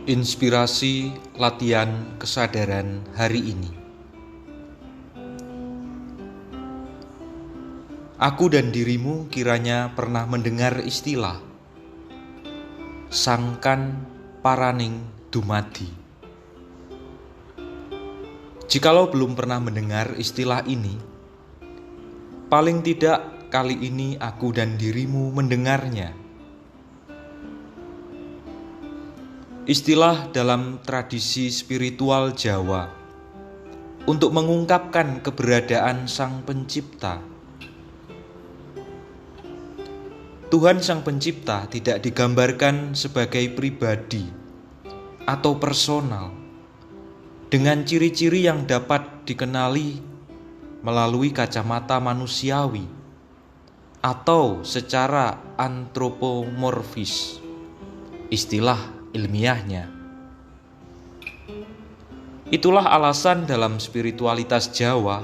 Inspirasi latihan kesadaran hari ini. Aku dan dirimu kiranya pernah mendengar istilah sangkan paraning dumadi. Jikalau belum pernah mendengar istilah ini, paling tidak kali ini aku dan dirimu mendengarnya. Istilah dalam tradisi spiritual Jawa untuk mengungkapkan keberadaan Sang Pencipta. Tuhan Sang Pencipta tidak digambarkan sebagai pribadi atau personal dengan ciri-ciri yang dapat dikenali melalui kacamata manusiawi atau secara antropomorfis, istilah ilmiahnya. Itulah alasan dalam spiritualitas Jawa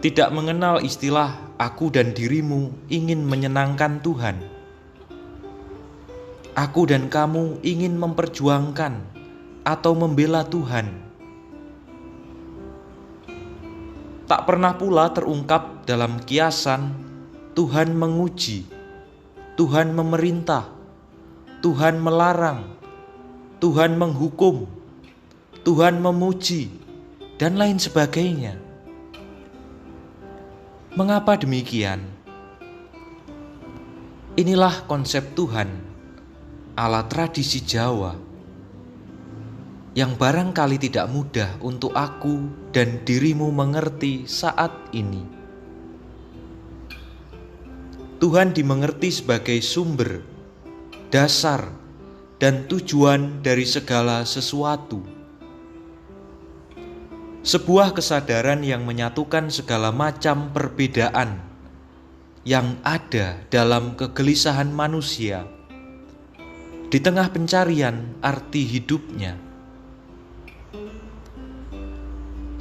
tidak mengenal istilah aku dan dirimu ingin menyenangkan Tuhan. Aku dan kamu ingin memperjuangkan atau membela Tuhan. Tak pernah pula terungkap dalam kiasan Tuhan menguji, Tuhan memerintah, Tuhan melarang, Tuhan menghukum, Tuhan memuji, dan lain sebagainya. Mengapa demikian? Inilah konsep Tuhan ala tradisi Jawa yang barangkali tidak mudah untuk aku dan dirimu mengerti saat ini. Tuhan dimengerti sebagai sumber, dasar, dan tujuan dari segala sesuatu. Sebuah kesadaran yang menyatukan segala macam perbedaan yang ada dalam kegelisahan manusia di tengah pencarian arti hidupnya.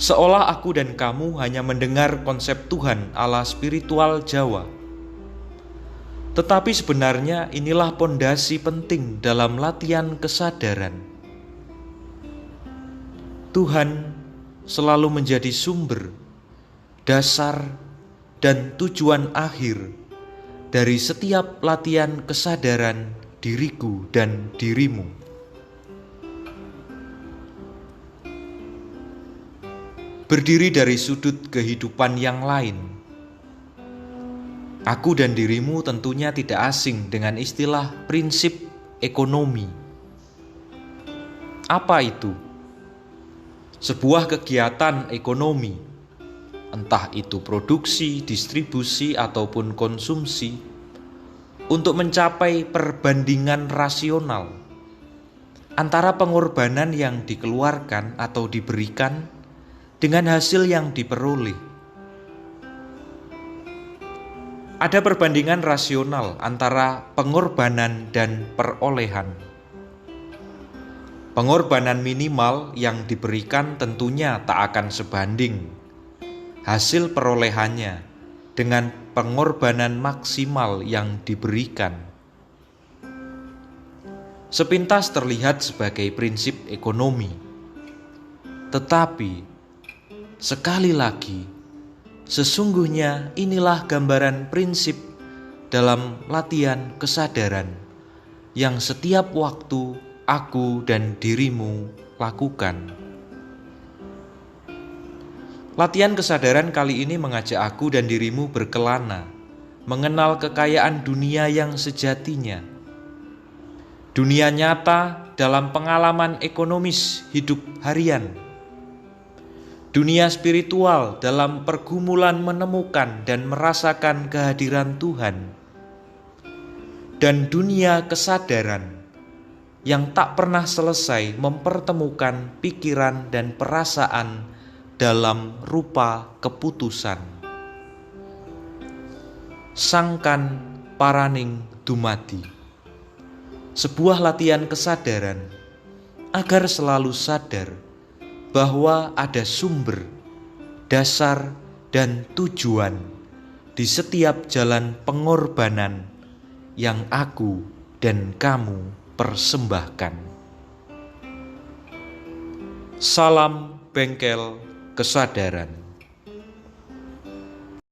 Seolah aku dan kamu hanya mendengar konsep Tuhan ala spiritual Jawa. Tetapi sebenarnya inilah pondasi penting dalam latihan kesadaran. Tuhan selalu menjadi sumber, dasar, dan tujuan akhir dari setiap latihan kesadaran diriku dan dirimu. Berdiri dari sudut kehidupan yang lain, aku dan dirimu tentunya tidak asing dengan istilah prinsip ekonomi. Apa itu? Sebuah kegiatan ekonomi, entah itu produksi, distribusi, ataupun konsumsi, untuk mencapai perbandingan rasional antara pengorbanan yang dikeluarkan atau diberikan dengan hasil yang diperoleh. Ada perbandingan rasional antara pengorbanan dan perolehan. Pengorbanan minimal yang diberikan tentunya tak akan sebanding hasil perolehannya dengan pengorbanan maksimal yang diberikan. Sepintas terlihat sebagai prinsip ekonomi. Tetapi sekali lagi, sesungguhnya inilah gambaran prinsip dalam latihan kesadaran yang setiap waktu aku dan dirimu lakukan. Latihan kesadaran kali ini mengajak aku dan dirimu berkelana, mengenal kekayaan dunia yang sejatinya. Dunia nyata dalam pengalaman ekonomis hidup harian. Dunia spiritual dalam pergumulan menemukan dan merasakan kehadiran Tuhan. Dan dunia kesadaran yang tak pernah selesai mempertemukan pikiran dan perasaan dalam rupa keputusan. Sangkan paraning dumadi. Sebuah latihan kesadaran agar selalu sadar bahwa ada sumber, dasar, dan tujuan di setiap jalan pengorbanan yang aku dan kamu persembahkan. Salam bengkel kesadaran.